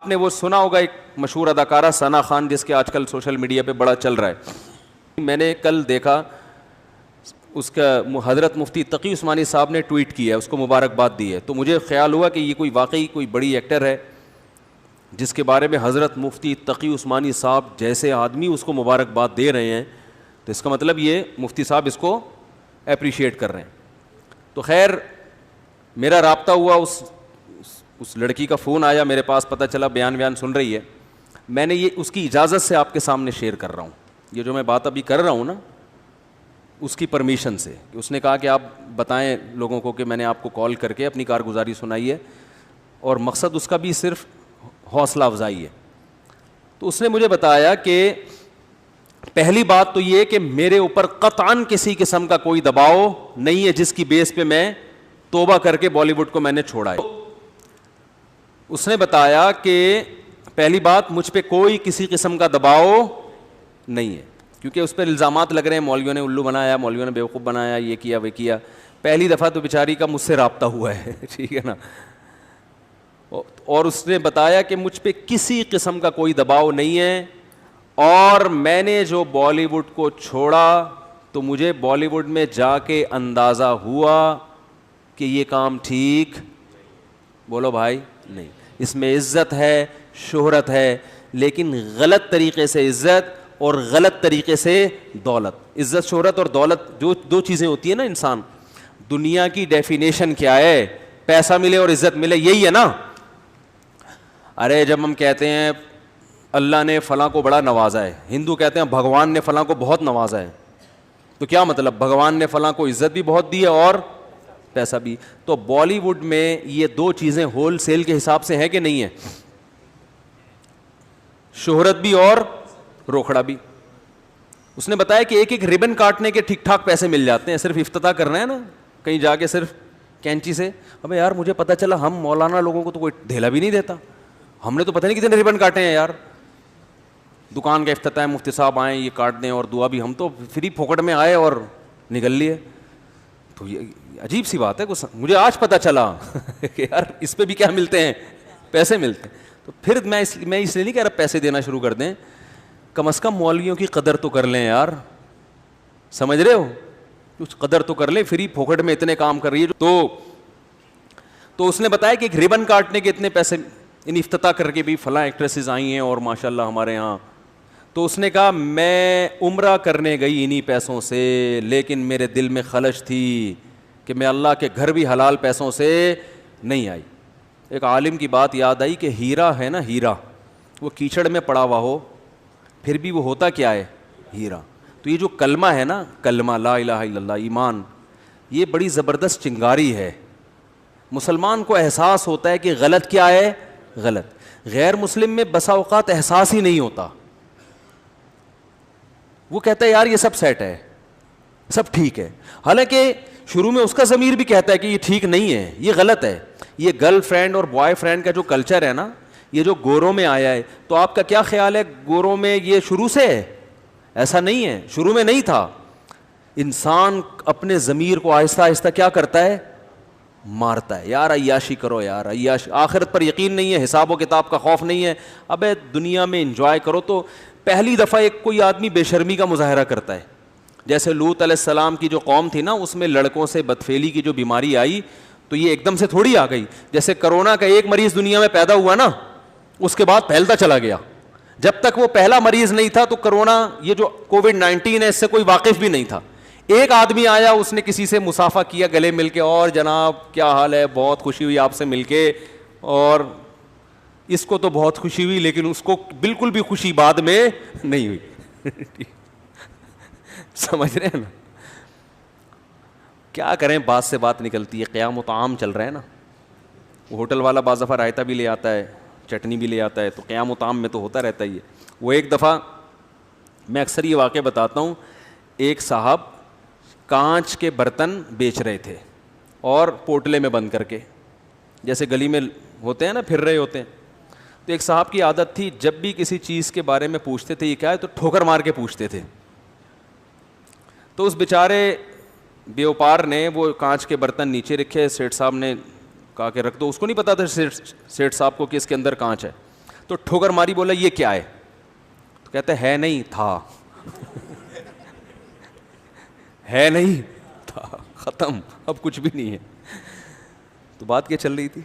نے وہ سنا ہوگا ایک مشہور اداکارہ ثنا خان, جس کے آج کل سوشل میڈیا پہ بڑا چل رہا ہے. میں نے کل دیکھا اس کا حضرت مفتی تقی عثمانی صاحب نے ٹویٹ کیا ہے, اس کو مبارکباد دی ہے. تو مجھے خیال ہوا کہ یہ کوئی واقعی کوئی بڑی ایکٹر ہے جس کے بارے میں حضرت مفتی تقی عثمانی صاحب جیسے آدمی اس کو مبارکباد دے رہے ہیں, تو اس کا مطلب یہ مفتی صاحب اس کو اپریشیٹ کر رہے ہیں. تو خیر میرا رابطہ ہوا, اس لڑکی کا فون آیا میرے پاس, پتہ چلا بیان سن رہی ہے. میں نے یہ اس کی اجازت سے آپ کے سامنے شیئر کر رہا ہوں. یہ جو میں بات ابھی کر رہا ہوں نا, اس کی پرمیشن سے, کہ اس نے کہا کہ آپ بتائیں لوگوں کو کہ میں نے آپ کو کال کر کے اپنی کارگزاری سنائی ہے, اور مقصد اس کا بھی صرف حوصلہ افزائی ہے. تو اس نے مجھے بتایا کہ پہلی بات تو یہ کہ میرے اوپر قطعاً کسی قسم کا کوئی دباؤ نہیں ہے جس کی بیس پہ میں توبہ کر کے بالی ووڈ کو میں نے چھوڑا ہے. اس نے بتایا کہ پہلی بات مجھ پہ کوئی کسی قسم کا دباؤ نہیں ہے, کیونکہ اس پہ الزامات لگ رہے ہیں, مولویوں نے الو بنایا, مولویوں نے بیوقوف بنایا, یہ کیا وہ کیا. پہلی دفعہ تو بیچاری کا مجھ سے رابطہ ہوا ہے, ٹھیک ہے نا. اور اس نے بتایا کہ مجھ پہ کسی قسم کا کوئی دباؤ نہیں ہے, اور میں نے جو بالی ووڈ کو چھوڑا تو مجھے بالی ووڈ میں جا کے اندازہ ہوا کہ یہ کام ٹھیک, بولو بھائی, نہیں. اس میں عزت ہے, شہرت ہے, لیکن غلط طریقے سے عزت اور غلط طریقے سے دولت. عزت شہرت اور دولت جو دو چیزیں ہوتی ہیں نا انسان, دنیا کی ڈیفینیشن کیا ہے؟ پیسہ ملے اور عزت ملے, یہی ہے نا. ارے جب ہم کہتے ہیں اللہ نے فلاں کو بڑا نوازا ہے, ہندو کہتے ہیں بھگوان نے فلاں کو بہت نوازا ہے, تو کیا مطلب؟ بھگوان نے فلاں کو عزت بھی بہت دی ہے اور پیسہ بھی. تو بالی ووڈ میں یہ دو چیزیں ہول سیل کے حساب سے ہیں کہ نہیں ہے؟ شہرت بھی اور روکھڑا بھی. اس نے بتایا کہ ایک ایک ربن کاٹنے کے ٹھیک ٹھاک پیسے مل جاتے ہیں, صرف افتتاح کرنا ہے نا کہیں جا کے صرف کینچی سے. ابے یار مجھے پتا چلا ہم مولانا لوگوں کو تو کوئی ڈھیلا بھی نہیں دیتا, ہم نے تو پتہ نہیں کتنے ربن کاٹے ہیں یار. دکان کا افتتاح ہے, مفتی صاحب آئیں یہ کاٹ دیں اور دعا بھی, ہم تو فری پھوکٹ میں آئے اور نکل لیے. تو یہ عجیب سی بات ہے, مجھے آج پتہ چلا کہ یار اس پہ بھی کیا ملتے ہیں, پیسے ملتے ہیں. تو پھر میں اس لیے نہیں کہہ رہا پیسے دینا شروع کر دیں, کم از کم مولویوں کی قدر تو کر لیں یار, سمجھ رہے ہو, کچھ قدر تو کر لیں. فری پھوکٹ میں اتنے کام کر رہی ہے. تو اس نے بتایا کہ ایک ربن کاٹنے کے اتنے پیسے, ان افتتاح کر کے بھی فلاں ایکٹریسز آئی ہیں اور ماشاءاللہ ہمارے یہاں. تو اس نے کہا میں عمرہ کرنے گئی انہی پیسوں سے, لیکن میرے دل میں خلش تھی کہ میں اللہ کے گھر بھی حلال پیسوں سے نہیں آئی. ایک عالم کی بات یاد آئی کہ ہیرا ہے نا, ہیرا وہ کیچڑ میں پڑا ہوا ہو پھر بھی وہ ہوتا کیا ہے؟ ہیرا. تو یہ جو کلمہ ہے نا, کلمہ لا الہ الا اللہ, ایمان, یہ بڑی زبردست چنگاری ہے. مسلمان کو احساس ہوتا ہے کہ غلط کیا ہے, غلط. غیر مسلم میں بسا اوقات احساس ہی نہیں ہوتا, وہ کہتا ہے یار یہ سب سیٹ ہے, سب ٹھیک ہے, حالانکہ شروع میں اس کا ضمیر بھی کہتا ہے کہ یہ ٹھیک نہیں ہے, یہ غلط ہے. یہ گرل فرینڈ اور بوائے فرینڈ کا جو کلچر ہے نا, یہ جو گوروں میں آیا ہے, تو آپ کا کیا خیال ہے گوروں میں یہ شروع سے ہے؟ ایسا نہیں ہے, شروع میں نہیں تھا. انسان اپنے ضمیر کو آہستہ آہستہ کیا کرتا ہے؟ مارتا ہے. یار عیاشی کرو, یار عیاشی, آخرت پر یقین نہیں ہے, حساب و کتاب کا خوف نہیں ہے, ابے دنیا میں انجوائے کرو. تو پہلی دفعہ ایک کوئی آدمی بے شرمی کا مظاہرہ کرتا ہے, جیسے لوط علیہ السلام کی جو قوم تھی نا, اس میں لڑکوں سے بدفعلی کی جو بیماری آئی, تو یہ ایک دم سے تھوڑی آ گئی. جیسے کرونا کا ایک مریض دنیا میں پیدا ہوا نا, اس کے بعد پھیلتا چلا گیا. جب تک وہ پہلا مریض نہیں تھا تو کرونا, یہ جو کووڈ-19 ہے, اس سے کوئی واقف بھی نہیں تھا. ایک آدمی آیا, اس نے کسی سے مصافحہ کیا گلے مل کے, اور جناب کیا حال ہے, بہت خوشی ہوئی آپ سے مل کے, اور اس کو تو بہت خوشی ہوئی, لیکن اس کو بالکل بھی خوشی بعد میں نہیں ہوئی. سمجھ رہے ہیں نا, کیا کریں, بات سے بات نکلتی ہے. قیام و طعام چل رہا ہے نا, وہ ہوٹل والا بعض دفعہ رائتا بھی لے آتا ہے, چٹنی بھی لے آتا ہے, تو قیام و طعام میں تو ہوتا رہتا ہی ہے. وہ ایک دفعہ میں اکثر یہ واقعہ بتاتا ہوں, ایک صاحب کانچ کے برتن بیچ رہے تھے اور پوٹلے میں بند کر کے, جیسے گلی میں ہوتے ہیں نا, پھر رہے ہوتے ہیں. تو ایک صاحب کی عادت تھی, جب بھی کسی چیز کے بارے میں پوچھتے تھے یہ کیا ہے, تو ٹھوکر مار کے پوچھتے تھے. تو اس بیچارے بیوپار نے وہ کانچ کے برتن نیچے رکھے, سیٹھ صاحب نے کہا کہ رکھ دو. اس کو نہیں پتا تھا سیٹھ صاحب کو کہ اس کے اندر کانچ ہے. تو ٹھوکر ماری, بولا یہ کیا ہے؟ تو کہتے ہے نہیں تھا. ہے نہیں تھا, ختم, اب کچھ بھی نہیں ہے. تو بات کیا چل رہی تھی؟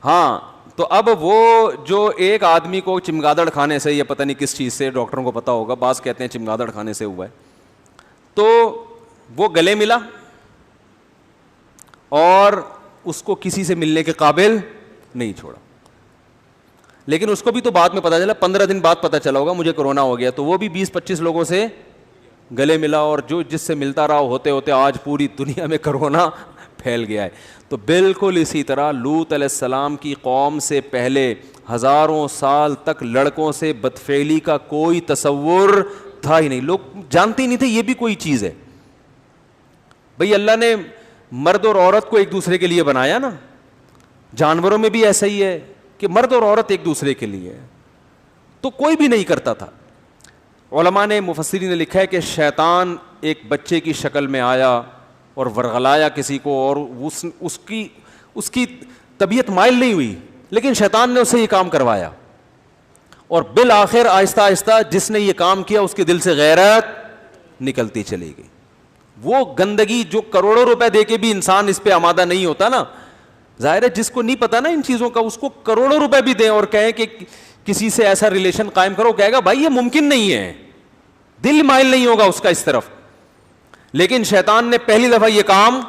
ہاں, تو اب وہ جو ایک آدمی کو چمگادڑ کھانے سے, یہ پتہ نہیں کس چیز سے, ڈاکٹروں کو پتا ہوگا, بعض کہتے ہیں چمگادڑ کھانے سے ہوا ہے, تو وہ گلے ملا اور اس کو کسی سے ملنے کے قابل نہیں چھوڑا. لیکن اس کو بھی تو بعد میں پتا چلا, 15 دن بعد پتا چلا ہوگا مجھے کرونا ہو گیا, تو وہ بھی 20-25 لوگوں سے گلے ملا, اور جو جس سے ملتا رہا ہوتے ہوتے آج پوری دنیا میں کرونا پھیل گیا ہے. تو بالکل اسی طرح لوط علیہ السلام کی قوم سے پہلے ہزاروں سال تک لڑکوں سے بدفعلی کا کوئی تصور تھا ہی نہیں, لوگ جانتے ہی نہیں تھے یہ بھی کوئی چیز ہے. بھئی اللہ نے مرد اور عورت کو ایک دوسرے کے لیے بنایا نا, جانوروں میں بھی ایسا ہی ہے کہ مرد اور عورت ایک دوسرے کے لیے ہے, تو کوئی بھی نہیں کرتا تھا. علماء نے, مفسرین نے لکھا ہے کہ شیطان ایک بچے کی شکل میں آیا اور ورغلایا کسی کو, اور اس کی طبیعت مائل نہیں ہوئی, لیکن شیطان نے اسے یہ کام کروایا, اور بالآخر آہستہ آہستہ جس نے یہ کام کیا اس کے دل سے غیرت نکلتی چلی گئی. وہ گندگی جو کروڑوں روپے دے کے بھی انسان اس پہ آمادہ نہیں ہوتا نا, ظاہر ہے جس کو نہیں پتا نا ان چیزوں کا, اس کو کروڑوں روپے بھی دیں اور کہیں کہ کسی سے ایسا ریلیشن قائم کرو, کہے گا بھائی یہ ممکن نہیں ہے, دل مائل نہیں ہوگا اس کا اس طرف. لیکن شیطان نے پہلی دفعہ یہ کام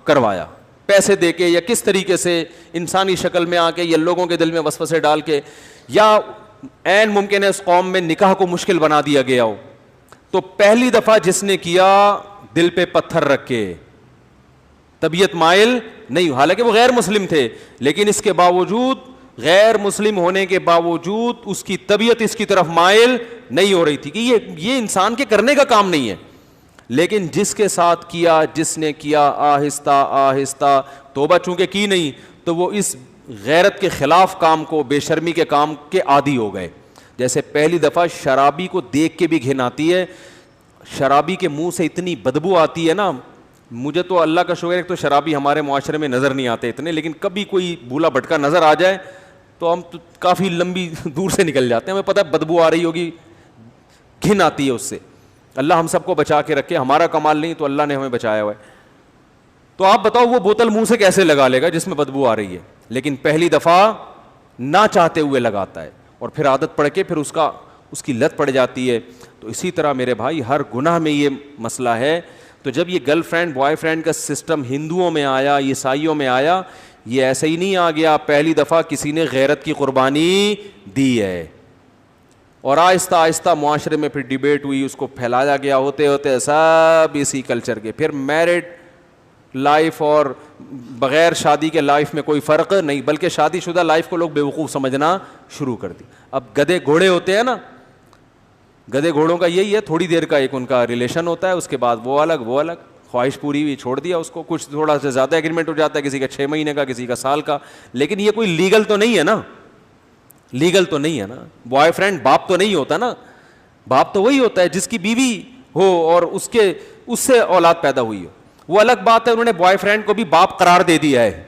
کروایا, پیسے دے کے یا کس طریقے سے, انسانی شکل میں آ کے یا لوگوں کے دل میں وسوسے ڈال کے, یا عین ممکن ہے اس قوم میں نکاح کو مشکل بنا دیا گیا ہو. تو پہلی دفعہ جس نے کیا دل پہ پتھر رکھ کے, طبیعت مائل نہیں, حالانکہ وہ غیر مسلم تھے, لیکن اس کے باوجود, غیر مسلم ہونے کے باوجود اس کی طبیعت اس کی طرف مائل نہیں ہو رہی تھی کہ یہ انسان کے کرنے کا کام نہیں ہے. لیکن جس کے ساتھ کیا, جس نے کیا, آہستہ آہستہ توبہ چونکہ کی نہیں, تو وہ اس غیرت کے خلاف کام کو, بے شرمی کے کام کے عادی ہو گئے. جیسے پہلی دفعہ شرابی کو دیکھ کے بھی گھن آتی ہے, شرابی کے منہ سے اتنی بدبو آتی ہے نا, مجھے تو اللہ کا شکر ہے تو شرابی ہمارے معاشرے میں نظر نہیں آتے اتنے, لیکن کبھی کوئی بھولا بھٹکا نظر آ جائے تو ہم تو کافی لمبی دور سے نکل جاتے ہیں, ہمیں پتہ ہے بدبو آ رہی ہوگی, گھن آتی ہے اس سے. اللہ ہم سب کو بچا کے رکھے, ہمارا کمال نہیں تو اللہ نے ہمیں بچایا ہوا ہے. تو آپ بتاؤ وہ بوتل منہ سے کیسے لگا لے گا جس میں بدبو آ رہی ہے, لیکن پہلی دفعہ نہ چاہتے ہوئے لگاتا ہے, اور پھر عادت پڑ کے پھر اس کی لت پڑ جاتی ہے. تو اسی طرح میرے بھائی ہر گناہ میں یہ مسئلہ ہے. تو جب یہ گرل فرینڈ بوائے فرینڈ کا سسٹم ہندوؤں میں آیا, عیسائیوں میں آیا, یہ ایسے ہی نہیں آ گیا, پہلی دفعہ کسی نے غیرت کی قربانی دی ہے, اور آہستہ آہستہ معاشرے میں پھر ڈیبیٹ ہوئی, اس کو پھیلایا گیا, ہوتے ہوتے سب اسی کلچر کے. پھر میرڈ لائف اور بغیر شادی کے لائف میں کوئی فرق نہیں, بلکہ شادی شدہ لائف کو لوگ بیوقوف سمجھنا شروع کر دی. اب گدھے گھوڑے ہوتے ہیں نا, گدھے گھوڑوں کا یہی ہے, تھوڑی دیر کا ایک ان کا ریلیشن ہوتا ہے, اس کے بعد وہ الگ, خواہش پوری ہوئی چھوڑ دیا اس کو, کچھ تھوڑا سا زیادہ ایگریمنٹ ہو جاتا ہے, کسی کا 6 مہینے کا, کسی کا سال کا, لیکن یہ کوئی لیگل تو نہیں ہے نا, لیگل تو نہیں ہے نا. بوائے فرینڈ باپ تو نہیں ہوتا نا, باپ تو وہی ہوتا ہے جس کی بیوی ہو اور اس سے اولاد پیدا ہوئی ہو. وہ الگ بات ہے, انہوں نے بوائے فرینڈ کو بھی باپ قرار دے دیا ہے,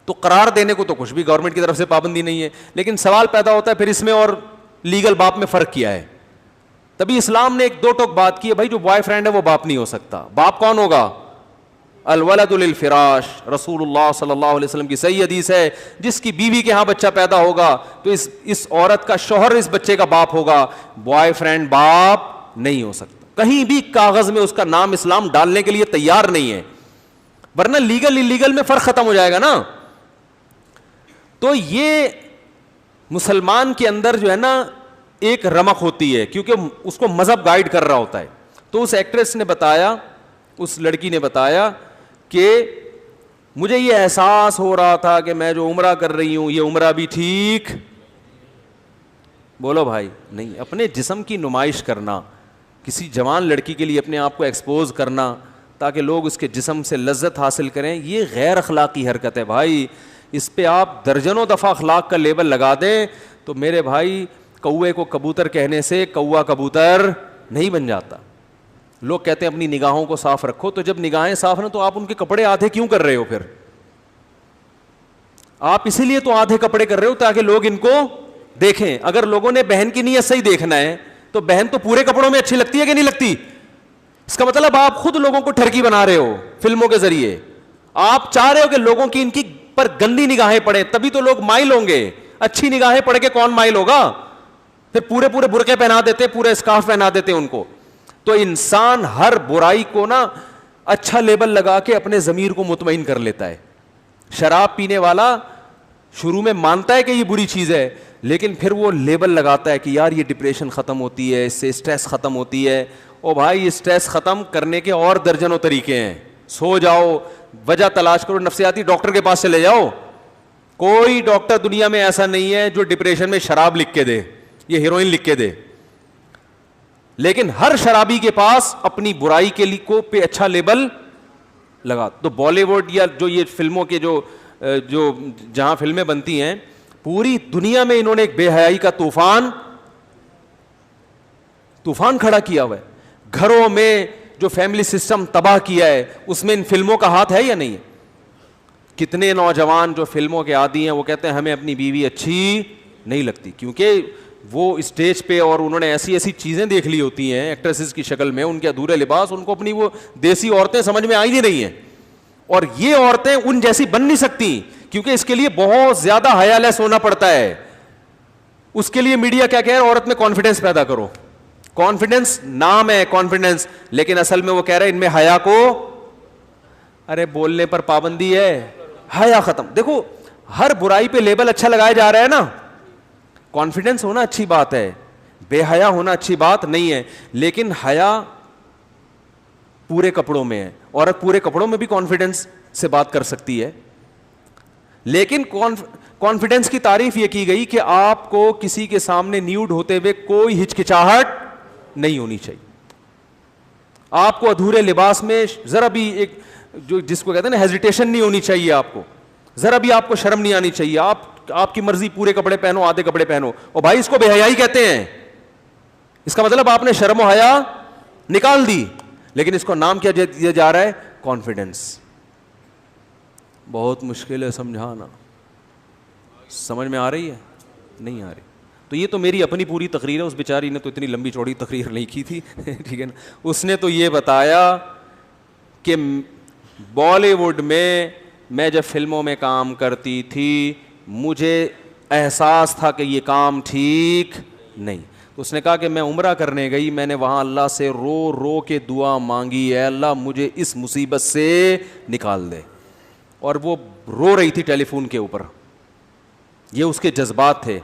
تو قرار دینے کو تو کچھ بھی گورنمنٹ کی طرف سے پابندی نہیں ہے, لیکن سوال پیدا ہوتا ہے پھر اس میں اور لیگل باپ میں فرق کیا ہے. تبھی اسلام نے ایک دو ٹوک بات کی ہے, بھائی جو بوائے فرینڈ ہے وہ باپ نہیں ہو سکتا. باپ کون ہوگا؟ الولد للفراش. رسول اللہ صلی اللہ علیہ وسلم کی صحیح حدیث ہے, جس کی بیوی کے ہاں بچہ پیدا ہوگا تو اس عورت کا شوہر اس بچے کا باپ ہوگا, بوائے فرینڈ باپ نہیں ہو سکتا. کہیں بھی کاغذ میں اس کا نام اسلام ڈالنے کے لیے تیار نہیں ہے, ورنہ لیگل انلیگل میں فرق ختم ہو جائے گا نا. تو یہ مسلمان کے اندر جو ہے نا ایک رمق ہوتی ہے, کیونکہ اس کو مذہب گائیڈ کر رہا ہوتا ہے. تو اس ایکٹریس نے بتایا, اس لڑکی نے بتایا کہ مجھے یہ احساس ہو رہا تھا کہ میں جو عمرہ کر رہی ہوں یہ عمرہ بھی ٹھیک, بولو بھائی نہیں. اپنے جسم کی نمائش کرنا, کسی جوان لڑکی کے لیے اپنے آپ کو ایکسپوز کرنا تاکہ لوگ اس کے جسم سے لذت حاصل کریں, یہ غیر اخلاقی حرکت ہے بھائی. اس پہ آپ درجنوں دفعہ اخلاق کا لیبل لگا دیں تو میرے بھائی کوے کو کبوتر کہنے سے کوا کبوتر نہیں بن جاتا. لوگ کہتے ہیں اپنی نگاہوں کو صاف رکھو, تو جب نگاہیں صاف ہیں تو آپ ان کے کپڑے آدھے کیوں کر رہے ہو؟ پھر آپ اسی لیے تو آدھے کپڑے کر رہے ہو تاکہ لوگ ان کو دیکھیں اگر لوگوں نے بہن کی نیت صحیح دیکھنا ہے تو بہن تو پورے کپڑوں میں اچھی لگتی ہے کہ نہیں لگتی؟ اس کا مطلب آپ خود لوگوں کو ٹھرکی بنا رہے ہو فلموں کے ذریعے. آپ چاہ رہے ہو کہ لوگوں کی ان کی پر گندی نگاہیں پڑے, تبھی تو لوگ مائل ہوں گے. اچھی نگاہیں پڑھ کے کون مائل ہوگا؟ پھر پورے پورے برقعے پہنا دیتے, پورے اسکارف پہنا دیتے ان کو. تو انسان ہر برائی کو نا اچھا لیبل لگا کے اپنے ضمیر کو مطمئن کر لیتا ہے. شراب پینے والا شروع میں مانتا ہے کہ یہ بری چیز ہے, لیکن پھر وہ لیبل لگاتا ہے کہ یار یہ ڈپریشن ختم ہوتی ہے, اس سے اسٹریس ختم ہوتی ہے. او بھائی اسٹریس ختم کرنے کے اور درجنوں طریقے ہیں. سو جاؤ, وجہ تلاش کرو, نفسیاتی ڈاکٹر کے پاس چلے جاؤ. کوئی ڈاکٹر دنیا میں ایسا نہیں ہے جو ڈپریشن میں شراب لکھ کے دے, یہ ہیروئن لکھ کے دے. لیکن ہر شرابی کے پاس اپنی برائی کے لیے کو پہ اچھا لیبل لگا. تو بالی ووڈ یا جو یہ فلموں کے جو جہاں فلمیں بنتی ہیں, پوری دنیا میں انہوں نے ایک بے حیائی کا طوفان کھڑا کیا ہوا ہے. گھروں میں جو فیملی سسٹم تباہ کیا ہے, اس میں ان فلموں کا ہاتھ ہے یا نہیں؟ کتنے نوجوان جو فلموں کے عادی ہیں وہ کہتے ہیں ہمیں اپنی بیوی اچھی نہیں لگتی, کیونکہ وہ اسٹیج پہ اور انہوں نے ایسی ایسی چیزیں دیکھ لی ہوتی ہیں ایکٹریسز کی شکل میں, ان کے ادھورے لباس, ان کو اپنی وہ دیسی عورتیں سمجھ میں آئی نہیں رہی ہیں. اور یہ عورتیں ان جیسی بن نہیں سکتی, کیونکہ اس کے لیے بہت زیادہ حیا لیس ہونا پڑتا ہے. اس کے لیے میڈیا کیا کہہ رہا ہے, عورت میں کانفیڈنس پیدا کرو. کانفیڈنس نام ہے کانفیڈنس, لیکن اصل میں وہ کہہ رہے ہیں ان میں حیا کو, ارے بولنے پر پابندی ہے, حیا ختم. دیکھو ہر برائی پہ لیبل اچھا لگایا جا رہا ہے نا. کانفیڈنس ہونا اچھی بات ہے, بے حیا ہونا اچھی بات نہیں ہے, لیکن حیا پورے کپڑوں میں ہے. عورت پورے کپڑوں میں بھی کانفیڈنس سے بات کر سکتی ہے, لیکن کانفیڈنس کی تعریف یہ کی گئی کہ آپ کو کسی کے سامنے نیوڈ ہوتے ہوئے کوئی ہچکچاہٹ نہیں ہونی چاہیے. آپ کو ادھورے لباس میں ذرا بھی ایک جو جس کو کہتے ہیں نا ہیزیٹیشن نہیں ہونی چاہیے, آپ کو ذرا بھی آپ کو شرم نہیں آنی چاہیے. آپ کی مرضی پورے کپڑے پہنو, آدھے کپڑے پہنو, اور بھائی اس کو بے حیائی کہتے ہیں. اس کا مطلب آپ نے شرم و حیا نکال دی, لیکن اس کو نام کیا دیا جا رہا ہے, کانفیڈنس. بہت مشکل ہے سمجھانا. سمجھ میں آ رہی ہے؟ نہیں آ رہی. تو یہ تو میری اپنی پوری تقریر ہے, اس بیچاری نے تو اتنی لمبی چوڑی تقریر نہیں کی تھی ٹھیک ہے نا. اس نے تو یہ بتایا کہ بالی ووڈ میں جب فلموں میں کام کرتی تھی مجھے احساس تھا کہ یہ کام ٹھیک نہیں. تو اس نے کہا کہ میں عمرہ کرنے گئی, میں نے وہاں اللہ سے رو رو کے دعا مانگی, اے اللہ مجھے اس مصیبت سے نکال دے. اور وہ رو رہی تھی ٹیلی فون کے اوپر, یہ اس کے جذبات تھے.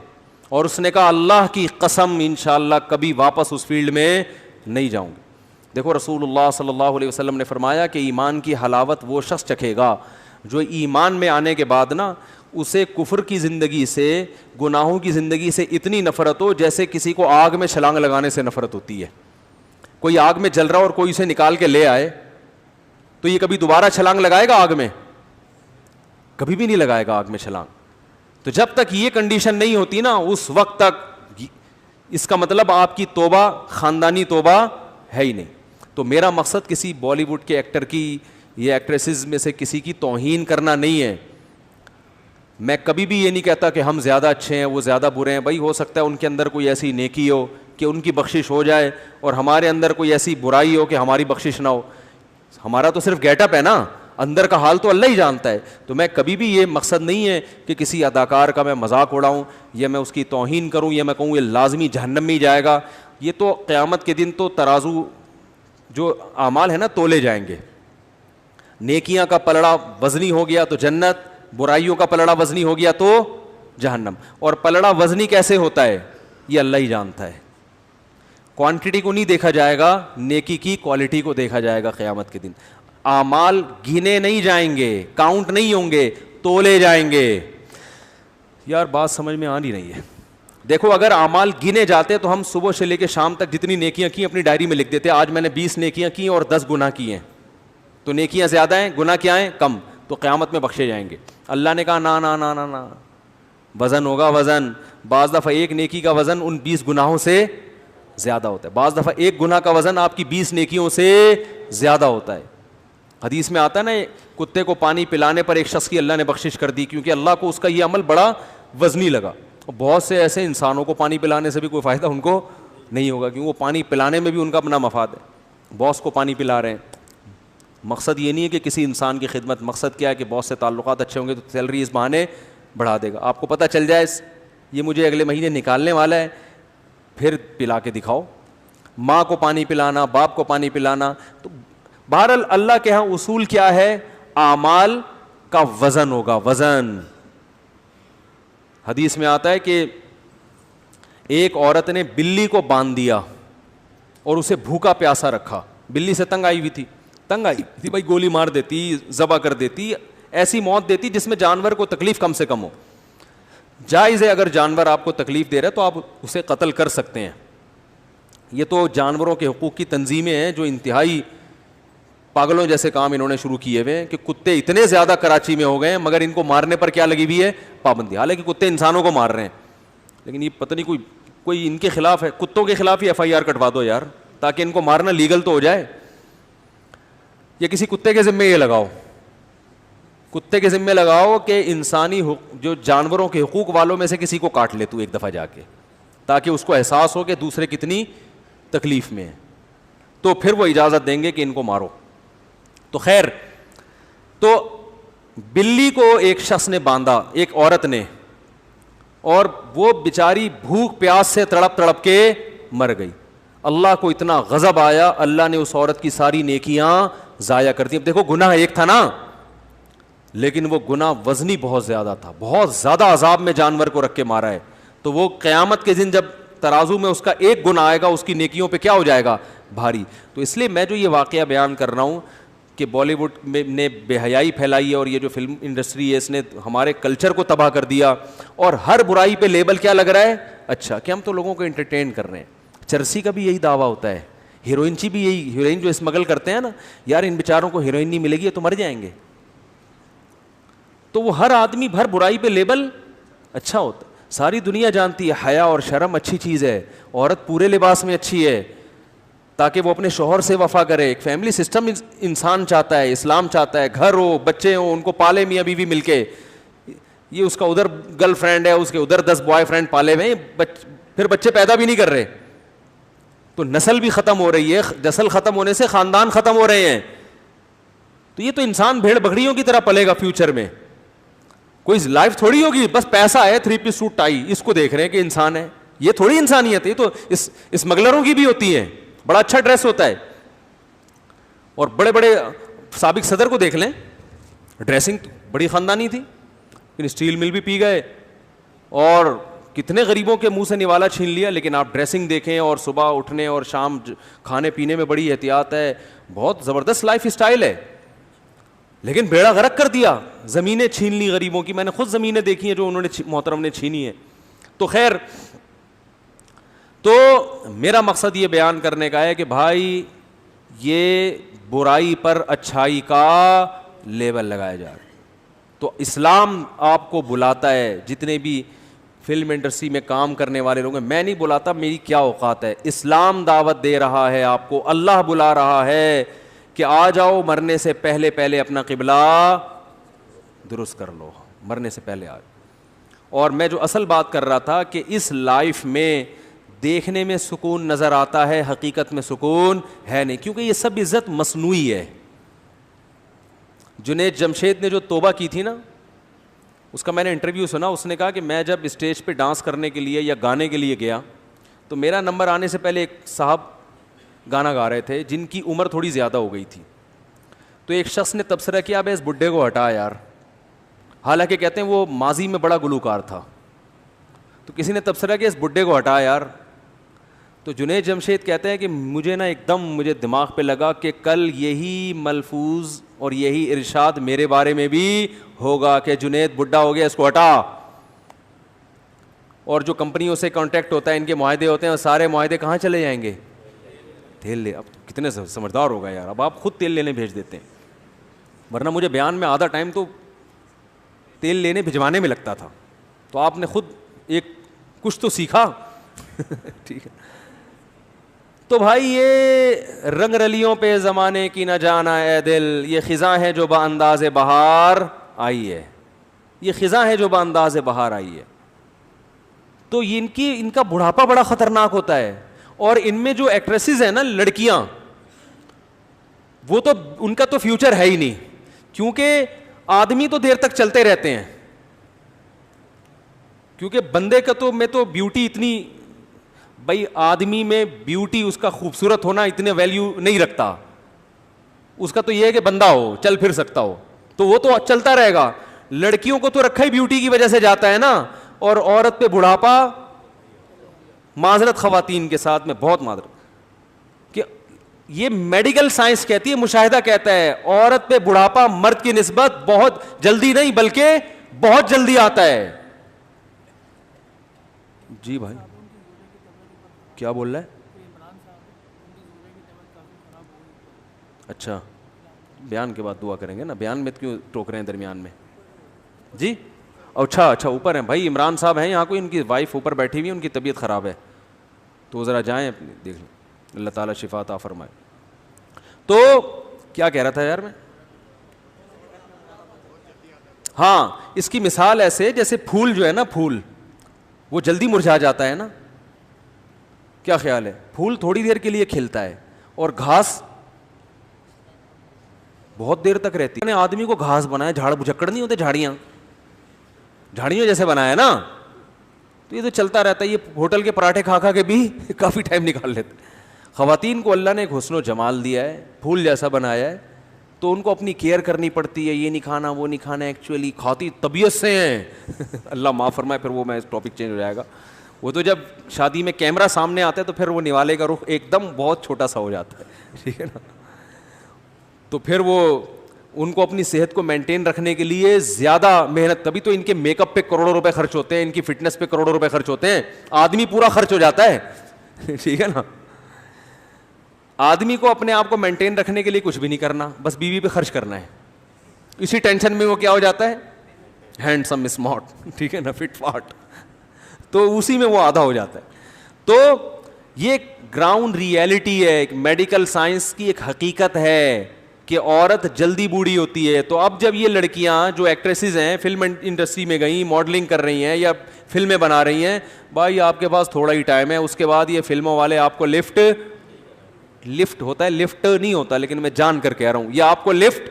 اور اس نے کہا اللہ کی قسم انشاءاللہ کبھی واپس اس فیلڈ میں نہیں جاؤں گی. دیکھو رسول اللہ صلی اللہ علیہ وسلم نے فرمایا کہ ایمان کی حلاوت وہ شخص چکھے گا جو ایمان میں آنے کے بعد نا اسے کفر کی زندگی سے, گناہوں کی زندگی سے اتنی نفرت ہو جیسے کسی کو آگ میں چھلانگ لگانے سے نفرت ہوتی ہے. کوئی آگ میں جل رہا اور کوئی اسے نکال کے لے آئے تو یہ کبھی دوبارہ چھلانگ لگائے گا آگ میں؟ کبھی بھی نہیں لگائے گا آگ میں چھلانگ. تو جب تک یہ کنڈیشن نہیں ہوتی نا اس وقت تک اس کا مطلب آپ کی توبہ خاندانی توبہ ہے ہی نہیں. تو میرا مقصد کسی بالی ووڈ کے ایکٹر کی یا ایکٹریسز میں سے کسی کی توہین کرنا نہیں ہے. میں کبھی بھی یہ نہیں کہتا کہ ہم زیادہ اچھے ہیں وہ زیادہ برے ہیں. بھائی ہو سکتا ہے ان کے اندر کوئی ایسی نیکی ہو کہ ان کی بخشش ہو جائے, اور ہمارے اندر کوئی ایسی برائی ہو کہ ہماری بخشش نہ ہو. ہمارا تو صرف گیٹ اپ ہے نا, اندر کا حال تو اللہ ہی جانتا ہے. تو میں کبھی بھی یہ مقصد نہیں ہے کہ کسی اداکار کا میں مذاق اڑاؤں یا میں اس کی توہین کروں یا میں کہوں یہ لازمی جہنم میں ہی جائے گا. یہ تو قیامت کے دن تو ترازو جو اعمال ہے نا تولے جائیں گے. نیکیاں کا پلڑا وزنی ہو گیا تو جنت, برائیوں کا پلڑا وزنی ہو گیا تو جہنم. اور پلڑا وزنی کیسے ہوتا ہے یہ اللہ ہی جانتا ہے. کوانٹٹی کو نہیں دیکھا جائے گا, نیکی کی کوالٹی کو دیکھا جائے گا قیامت کے دن. اعمال گنے نہیں جائیں گے, کاؤنٹ نہیں ہوں گے, تولے جائیں گے. یار بات سمجھ میں آ نہیں رہی ہے. دیکھو اگر اعمال گنے جاتے تو ہم صبح سے لے کے شام تک جتنی نیکیاں کی اپنی ڈائری میں لکھ دیتے, آج میں نے 20 نیکیاں کی اور 10 گناہ کیے ہیں. تو نیکیاں زیادہ ہیں, گناہ کیا ہیں, کم. تو قیامت میں بخشے جائیں گے. اللہ نے کہا نا نا نا نا نا, وزن ہوگا وزن. بعض دفعہ ایک نیکی کا وزن ان 20 گناہوں سے زیادہ ہوتا ہے. بعض دفعہ ایک گناہ کا وزن آپ کی 20 نیکیوں سے زیادہ ہوتا ہے. حدیث میں آتا ہے نا, کتے کو پانی پلانے پر ایک شخص کی اللہ نے بخشش کر دی, کیونکہ اللہ کو اس کا یہ عمل بڑا وزنی لگا. بہت سے ایسے انسانوں کو پانی پلانے سے بھی کوئی فائدہ ان کو نہیں ہوگا, کیونکہ وہ پانی پلانے میں بھی ان کا اپنا مفاد ہے. باس کو پانی پلا رہے ہیں, مقصد یہ نہیں ہے کہ کسی انسان کی خدمت, مقصد کیا ہے کہ باس سے تعلقات اچھے ہوں گے تو سیلری اس بہانے بڑھا دے گا. آپ کو پتہ چل جائے یہ مجھے اگلے مہینے نکالنے والا ہے, پھر پلا کے دکھاؤ. ماں کو پانی پلانا, باپ کو پانی پلانا. تو بہرحال اللہ کے ہاں اصول کیا ہے, اعمال کا وزن ہوگا, وزن. حدیث میں آتا ہے کہ ایک عورت نے بلی کو باندھ دیا اور اسے بھوکا پیاسا رکھا. بلی سے تنگ آئی ہوئی تھی بھائی, گولی مار دیتی, ذبح کر دیتی, ایسی موت دیتی جس میں جانور کو تکلیف کم سے کم ہو. جائز ہے اگر جانور آپ کو تکلیف دے رہا ہے تو آپ اسے قتل کر سکتے ہیں. یہ تو جانوروں کے حقوق کی تنظیمیں ہیں جو انتہائی پاگلوں جیسے کام انہوں نے شروع کیے ہوئے ہیں کہ کتے اتنے زیادہ کراچی میں ہو گئے ہیں مگر ان کو مارنے پر کیا لگی ہوئی ہے, پابندی. حالانکہ کتے انسانوں کو مار رہے ہیں, لیکن یہ پتہ نہیں کوئی ان کے خلاف ہے. کتوں کے خلاف ہی FIR کٹوا دو یار, تاکہ ان کو مارنا لیگل تو ہو جائے. یا کسی کتے کے ذمے یہ لگاؤ, کتے کے ذمے لگاؤ کہ انسانی جو جانوروں کے حقوق والوں میں سے کسی کو کاٹ لے تو ایک دفعہ جا کے, تاکہ اس کو احساس ہو کہ دوسرے کتنی تکلیف میں ہیں, تو پھر وہ اجازت دیں گے کہ ان کو مارو. تو خیر, تو بلی کو ایک شخص نے باندھا, ایک عورت نے, اور وہ بیچاری بھوک پیاس سے تڑپ تڑپ کے مر گئی. اللہ کو اتنا غضب آیا, اللہ نے اس عورت کی ساری نیکیاں ضائع کر دی. اب دیکھو گناہ ایک تھا نا, لیکن وہ گناہ وزنی بہت زیادہ تھا, بہت زیادہ عذاب میں جانور کو رکھ کے مارا ہے. تو وہ قیامت کے دن جب ترازو میں اس کا ایک گناہ آئے گا, اس کی نیکیوں پہ کیا ہو جائے گا, بھاری. تو اس لیے میں جو یہ واقعہ بیان کر رہا ہوں کہ بالی ووڈ میں نے بے حیائی پھیلائی ہے, اور یہ جو فلم انڈسٹری ہے اس نے ہمارے کلچر کو تباہ کر دیا, اور ہر برائی پہ لیبل کیا لگ رہا ہے, اچھا, کہ ہم تو لوگوں کو انٹرٹین کر رہے ہیں. چرسی کا بھی یہی دعویٰ ہوتا ہے, ہیروئن چی بھی یہی, ہیروئن جو اسمگل کرتے ہیں نا, یار ان بیچاروں کو ہیروئن نہیں ملے گی تو مر جائیں گے. تو وہ ہر آدمی ہر برائی پہ لیبل اچھا ہوتا. ساری دنیا جانتی ہے حیا اور شرم اچھی چیز ہے, عورت پورے لباس میں اچھی ہے تاکہ وہ اپنے شوہر سے وفا کرے. ایک فیملی سسٹم انسان چاہتا ہے, اسلام چاہتا ہے, گھر ہو, بچے ہوں, ان کو پالے میاں بیوی مل کے. یہ اس کا ادھر گرل فرینڈ ہے, اس کے ادھر 10 بوائے فرینڈ پالے ہوئے, پھر بچے پیدا بھی نہیں کر رہے, تو نسل بھی ختم ہو رہی ہے. نسل ختم ہونے سے خاندان ختم ہو رہے ہیں. تو یہ تو انسان بھیڑ بکریوں کی طرح پلے گا فیوچر میں. کوئی لائف تھوڑی ہوگی بس پیسہ ہے, 3 پیس سوٹ ٹائی, اس کو دیکھ رہے ہیں کہ انسان ہے. یہ تھوڑی انسانیت ہے, یہ تو اسمگلروں کی بھی ہوتی ہے. بڑا اچھا ڈریس ہوتا ہے, اور بڑے بڑے سابق صدر کو دیکھ لیں, ڈریسنگ بڑی خاندانی تھی, لیکن اسٹیل مل بھی پی گئے اور کتنے غریبوں کے منہ سے نوالا چھین لیا. لیکن آپ ڈریسنگ دیکھیں, اور صبح اٹھنے اور شام کھانے پینے میں بڑی احتیاط ہے, بہت زبردست لائف اسٹائل ہے. لیکن بیڑا غرق کر دیا, زمینیں چھین لی غریبوں کی. میں نے خود زمینیں دیکھی ہیں جو انہوں نے محترم نے چھینی ہیں. تو خیر, تو میرا مقصد یہ بیان کرنے کا ہے کہ بھائی یہ برائی پر اچھائی کا لیبل لگایا جا رہا ہے. تو اسلام آپ کو بلاتا ہے, جتنے بھی فلم انڈسٹری میں کام کرنے والے لوگ ہیں, میں نہیں بلاتا, میری کیا اوقات ہے. اسلام دعوت دے رہا ہے آپ کو, اللہ بلا رہا ہے کہ آ جاؤ, مرنے سے پہلے پہلے اپنا قبلہ درست کر لو, مرنے سے پہلے آ. اور میں جو اصل بات کر رہا تھا کہ اس لائف میں دیکھنے میں سکون نظر آتا ہے, حقیقت میں سکون ہے نہیں, کیونکہ یہ سب عزت مصنوعی ہے. جنید جمشید نے جو توبہ کی تھی نا, اس کا میں نے انٹرویو سنا. اس نے کہا کہ میں جب اسٹیج پہ ڈانس کرنے کے لیے یا گانے کے لیے گیا تو میرا نمبر آنے سے پہلے ایک صاحب گانا گا رہے تھے جن کی عمر تھوڑی زیادہ ہو گئی تھی. تو ایک شخص نے تبصرہ کیا, بھائی اس بڈھے کو ہٹا یار, حالانکہ کہتے ہیں وہ ماضی میں بڑا گلوکار تھا. تو کسی نے تبصرہ کیا اس بڈھے کو ہٹا یار. تو جنید جمشید کہتے ہیں کہ مجھے نا ایک دم مجھے دماغ پہ لگا کہ کل یہی ملفوظ اور یہی ارشاد میرے بارے میں بھی ہوگا کہ جنید بڈھا ہو گیا, اس کو ہٹا. اور جو کمپنیوں سے کانٹیکٹ ہوتا ہے, ان کے معاہدے ہوتے ہیں, اور سارے معاہدے کہاں چلے جائیں گے, تیل لے. اب کتنے سمجھدار ہوگا یار, اب آپ خود تیل لینے بھیج دیتے ہیں, ورنہ مجھے بیان میں آدھا ٹائم تو تیل لینے بھجوانے میں لگتا تھا. تو آپ نے خود ایک کچھ تو سیکھا. ٹھیک ہے. تو بھائی یہ رنگ رلیوں پہ زمانے کی نہ جانا اے دل, یہ خزاں ہے جو با انداز بہار آئی ہے, یہ خزاں ہے جو با انداز بہار آئی ہے. تو یہ ان کا بڑھاپا بڑا خطرناک ہوتا ہے. اور ان میں جو ایکٹریسز ہیں نا لڑکیاں, وہ تو ان کا تو فیوچر ہے ہی نہیں, کیونکہ آدمی تو دیر تک چلتے رہتے ہیں, کیونکہ بندے کا تو میں تو بیوٹی اتنی, بھائی آدمی میں بیوٹی اس کا خوبصورت ہونا اتنے ویلیو نہیں رکھتا, اس کا تو یہ ہے کہ بندہ ہو, چل پھر سکتا ہو, تو وہ تو چلتا رہے گا. لڑکیوں کو تو رکھا ہی بیوٹی کی وجہ سے جاتا ہے نا, اور عورت پہ بڑھاپا, معذرت خواتین کے ساتھ میں بہت معذرت, کہ یہ میڈیکل سائنس کہتی ہے, مشاہدہ کہتا ہے, عورت پہ بڑھاپا مرد کی نسبت بہت جلدی نہیں بلکہ بہت جلدی آتا ہے. جی بھائی کیا بول رہا ہے؟ اچھا, بیان کے بعد دعا کریں گے نا, بیان میں کیوں ٹوک رہے ہیں درمیان میں؟ جی اچھا اوپر ہیں بھائی, عمران صاحب ہیں یہاں, کوئی ان کی وائف اوپر بیٹھی ہوئی ہے, ان کی طبیعت خراب ہے, تو ذرا جائیں اپنی دیکھ لیں, اللہ تعالیٰ شفا عطا فرمائے. تو کیا کہہ رہا تھا یار میں؟ ہاں, اس کی مثال ایسے جیسے پھول جو ہے نا, پھول وہ جلدی مرجھا جاتا ہے نا, کیا خیال ہے؟ پھول تھوڑی دیر کے لیے کھلتا ہے, اور گھاس بہت دیر تک رہتی ہے. آدمی کو گھاس بنایا, جھاڑ بھجکڑ نہیں ہوتے, جھاڑیوں جیسے بنایا نا, تو یہ تو چلتا رہتا ہے. یہ ہوٹل کے پراٹھے کھا کھا کے بھی کافی ٹائم نکال لیتے. خواتین کو اللہ نے ایک حسن و جمال دیا ہے, پھول جیسا بنایا ہے, تو ان کو اپنی کیئر کرنی پڑتی ہے, یہ نہیں کھانا وہ نہیں کھانا, ایکچولی کھاتی طبیعت سے ہیں اللہ معاف فرمائے, پھر وہ میں ٹاپک چینج ہو جائے گا. وہ تو جب شادی میں کیمرہ سامنے آتا ہے تو پھر وہ نوالے کا رخ ایک دم بہت چھوٹا سا ہو جاتا ہے, ٹھیک ہے نا. تو پھر وہ ان کو اپنی صحت کو مینٹین رکھنے کے لیے زیادہ محنت, تبھی تو ان کے میک اپ پہ کروڑوں روپے خرچ ہوتے ہیں, ان کی فٹنس پہ کروڑوں روپے خرچ ہوتے ہیں. آدمی پورا خرچ ہو جاتا ہے, ٹھیک ہے نا. آدمی کو اپنے آپ کو مینٹین رکھنے کے لیے کچھ بھی نہیں کرنا, بس بیوی پہ خرچ کرنا ہے. اسی ٹینشن میں وہ کیا ہو جاتا ہے, ہینڈسم اسمارٹ, ٹھیک ہے نا, فٹ فاٹ, تو اسی میں وہ آدھا ہو جاتا ہے. تو یہ گراؤنڈ ریئلٹی ہے, ایک میڈیکل سائنس کی ایک حقیقت ہے کہ عورت جلدی بوڑھی ہوتی ہے. تو اب جب یہ لڑکیاں جو ایکٹریسز ہیں, فلم انڈسٹری میں گئیں, ماڈلنگ کر رہی ہیں یا فلمیں بنا رہی ہیں, بھائی آپ کے پاس تھوڑا ہی ٹائم ہے, اس کے بعد یہ فلموں والے آپ کو لفٹ ہوتا ہے, لفٹ نہیں ہوتا, لیکن میں جان کر کہہ رہا ہوں, یہ آپ کو لفٹ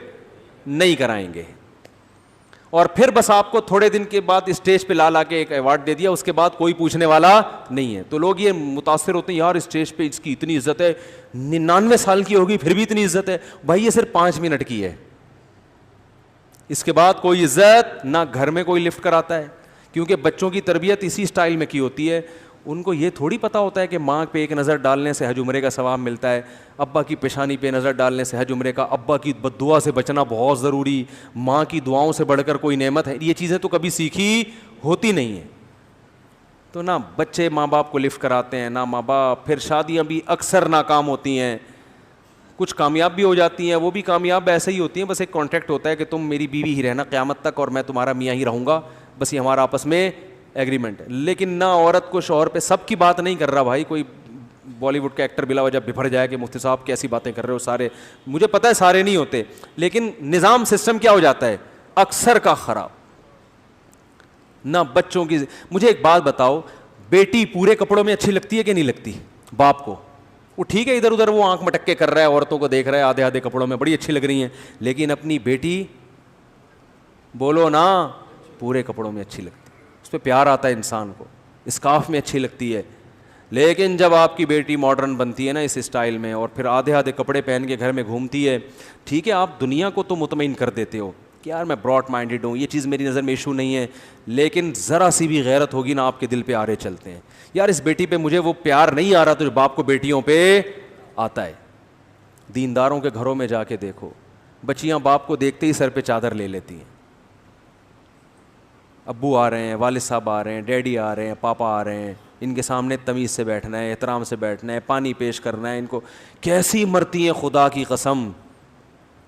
نہیں کرائیں گے. اور پھر بس آپ کو تھوڑے دن کے بعد اسٹیج پہ لا کے ایک ایوارڈ دے دیا, اس کے بعد کوئی پوچھنے والا نہیں ہے. تو لوگ یہ متاثر ہوتے ہیں, یار اسٹیج پہ اس کی اتنی عزت ہے, 99 سال کی ہوگی پھر بھی اتنی عزت ہے. بھائی یہ صرف 5 منٹ کی ہے, اس کے بعد کوئی عزت نہ. گھر میں کوئی لفٹ کراتا ہے, کیونکہ بچوں کی تربیت اسی اسٹائل میں کی ہوتی ہے. ان کو یہ تھوڑی پتہ ہوتا ہے کہ ماں پہ ایک نظر ڈالنے سے حج عمرے کا ثواب ملتا ہے, ابا کی پیشانی پہ نظر ڈالنے سے حج عمرے کا, ابا کی بد دعا سے بچنا بہت ضروری, ماں کی دعاؤں سے بڑھ کر کوئی نعمت ہے. یہ چیزیں تو کبھی سیکھی ہوتی نہیں ہیں. تو نہ بچے ماں باپ کو لفٹ کراتے ہیں, نہ ماں باپ. پھر شادیاں بھی اکثر ناکام ہوتی ہیں, کچھ کامیاب بھی ہو جاتی ہیں, وہ بھی کامیاب ایسے ہی ہوتی ہیں, بس ایک کانٹریکٹ ہوتا ہے کہ تم میری بیوی ہی رہنا قیامت تک اور میں تمہارا میاں ہی رہوں گا, بس یہ ہمارا آپس میں ایگریمنٹ ہے. لیکن نہ عورت کو شوہر پہ, سب کی بات نہیں کر رہا بھائی, کوئی بالی ووڈ کا ایکٹر بلا وجہ بپھر جائے کہ مفتی صاحب کیسی باتیں کر رہے ہو, سارے مجھے پتہ ہے سارے نہیں ہوتے, لیکن نظام سسٹم کیا ہو جاتا ہے اکثر کا خراب. نہ بچوں کی. مجھے ایک بات بتاؤ, بیٹی پورے کپڑوں میں اچھی لگتی ہے کہ نہیں لگتی باپ کو؟ وہ ٹھیک ہے ادھر ادھر وہ آنکھ مٹکے کر رہا ہے, عورتوں کو دیکھ رہا ہے آدھے آدھے کپڑوں میں, بڑی اچھی لگ رہی ہیں, لیکن اپنی بیٹی بولو نا پورے کپڑوں میں اچھی لگتی ہے, اس پہ پیار آتا ہے انسان کو, اسکارف میں اچھی لگتی ہے. لیکن جب آپ کی بیٹی ماڈرن بنتی ہے نا اس اسٹائل میں, اور پھر آدھے آدھے کپڑے پہن کے گھر میں گھومتی ہے, ٹھیک ہے آپ دنیا کو تو مطمئن کر دیتے ہو کہ یار میں براڈ مائنڈیڈ ہوں, یہ چیز میری نظر میں ایشو نہیں ہے, لیکن ذرا سی بھی غیرت ہوگی نا آپ کے دل پہ آرے چلتے ہیں, یار اس بیٹی پہ مجھے وہ پیار نہیں آ رہا تو جو باپ کو بیٹیوں پہ آتا ہے. دینداروں کے گھروں میں جا کے دیکھو, بچیاں باپ کو دیکھتے ہی سر پہ چادر لے لیتی ہیں. ابو آ رہے ہیں, والد صاحب آ رہے ہیں, ڈیڈی آ رہے ہیں, پاپا آ رہے ہیں, ان کے سامنے تمیز سے بیٹھنا ہے, احترام سے بیٹھنا ہے, پانی پیش کرنا ہے. ان کو کیسی مرتی ہیں, خدا کی قسم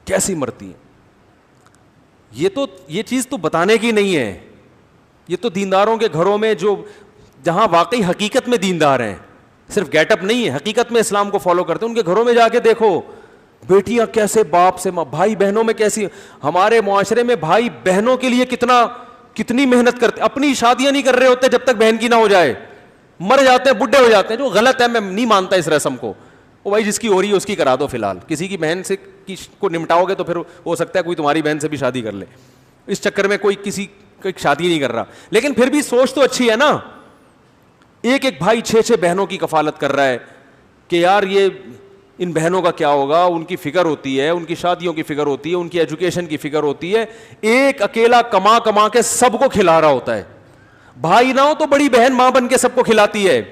کیسی مرتی ہیں. یہ چیز تو بتانے کی نہیں ہے, یہ تو دینداروں کے گھروں میں جو جہاں واقعی حقیقت میں دیندار ہیں, صرف گیٹ اپ نہیں ہے, حقیقت میں اسلام کو فالو کرتے ہیں, ان کے گھروں میں جا کے دیکھو بیٹیاں کیسے باپ سے, بھائی بہنوں میں کیسی. ہمارے معاشرے میں بھائی بہنوں کے لیے کتنا کتنی محنت کرتے, اپنی شادیاں نہیں کر رہے ہوتے جب تک بہن کی نہ ہو جائے, مر جاتے ہیں, بڈھے ہو جاتے ہیں, جو غلط ہے, میں نہیں مانتا اس رسم کو. او بھائی جس کی ہو رہی ہے اس کی کرا دو فی الحال, کسی کی بہن سے کو نمٹاؤ گے تو پھر ہو سکتا ہے کوئی تمہاری بہن سے بھی شادی کر لے, اس چکر میں کوئی کسی کی شادی نہیں کر رہا. لیکن پھر بھی سوچ تو اچھی ہے نا, ایک ایک بھائی 6 بہنوں کی کفالت کر رہا ہے کہ یار یہ ان بہنوں کا کیا ہوگا, ان کی فکر ہوتی ہے, ان کی شادیوں کی فکر ہوتی ہے, ان کی ایجوکیشن کی فکر ہوتی ہے. ایک اکیلا کما کما کے سب کو کھلا رہا ہوتا ہے. بھائی نہ ہو تو بڑی بہن ماں بن کے سب کو کھلاتی ہے.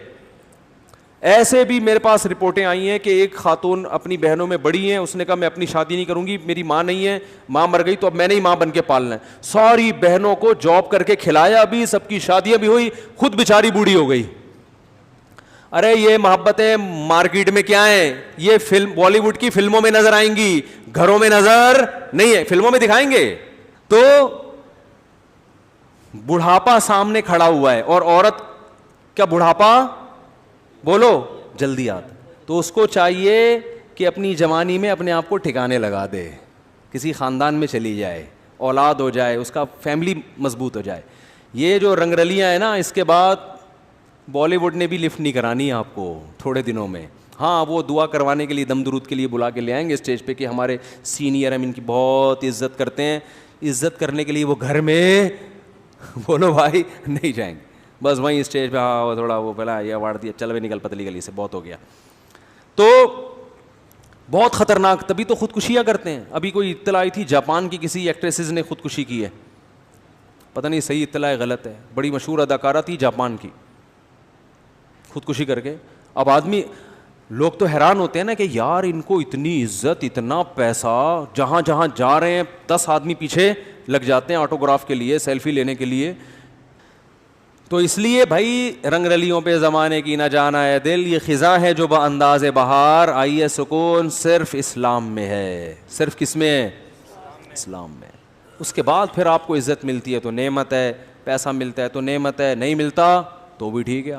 ایسے بھی میرے پاس رپورٹیں آئی ہیں کہ ایک خاتون اپنی بہنوں میں بڑی ہیں, اس نے کہا میں اپنی شادی نہیں کروں گی, میری ماں نہیں ہے, ماں مر گئی تو اب میں نے ہی ماں بن کے پالنا ہے. ساری بہنوں کو جاب کر کے کھلایا بھی, سب کی شادیاں بھی ہوئی, خود بیچاری بوڑھی ہو گئی. ارے یہ محبتیں مارکیٹ میں کیا ہیں, یہ فلم بالی ووڈ کی فلموں میں نظر آئیں گی, گھروں میں نظر نہیں ہے. فلموں میں دکھائیں گے تو بڑھاپا سامنے کھڑا ہوا ہے, اور عورت کیا بڑھاپا بولو جلدی آتا, تو اس کو چاہیے کہ اپنی جوانی میں اپنے آپ کو ٹھکانے لگا دے, کسی خاندان میں چلی جائے, اولاد ہو جائے, اس کا فیملی مضبوط ہو جائے. یہ جو رنگ رلیاں ہیں نا, اس کے بعد بالی ووڈ نے بھی لفٹ نہیں کرانی آپ کو تھوڑے دنوں میں. ہاں وہ دعا کروانے کے لیے, دم درود کے لیے بلا کے لے آئیں گے اسٹیج پہ کہ ہمارے سینئر ہم ان کی بہت عزت کرتے ہیں. عزت کرنے کے لیے وہ گھر میں بولو بھائی نہیں جائیں گے, بس وہیں اسٹیج پہ ہاں وہ تھوڑا وہ پہلا یہ اوارڈ دیا, چل بھی نکل پتلی گلی سے, بہت ہو گیا. تو بہت خطرناک, تبھی تو خودکشیاں کرتے ہیں. ابھی کوئی اطلاع آئی تھی جاپان کی کسی ایکٹریسز نے خودکشی کی ہے, پتہ نہیں صحیح اطلاع ہے غلط ہے, بڑی مشہور اداکارہ تھی جاپان کی, خودکشی کر کے. اب آدمی لوگ تو حیران ہوتے ہیں نا کہ یار ان کو اتنی عزت, اتنا پیسہ, جہاں جہاں جا رہے ہیں 10 آدمی پیچھے لگ جاتے ہیں آٹوگراف کے لیے, سیلفی لینے کے لیے. تو اس لیے بھائی رنگ رلیوں پہ زمانے کی نہ جانا ہے دل, یہ خزاں ہے جو بانداز بہار, آئی ہے سکون صرف اسلام میں ہے. صرف کس میں ہے؟ اسلام میں. اس کے بعد پھر آپ کو عزت ملتی ہے تو نعمت ہے, پیسہ ملتا ہے تو نعمت ہے, نہیں ملتا تو بھی ٹھیک ہے.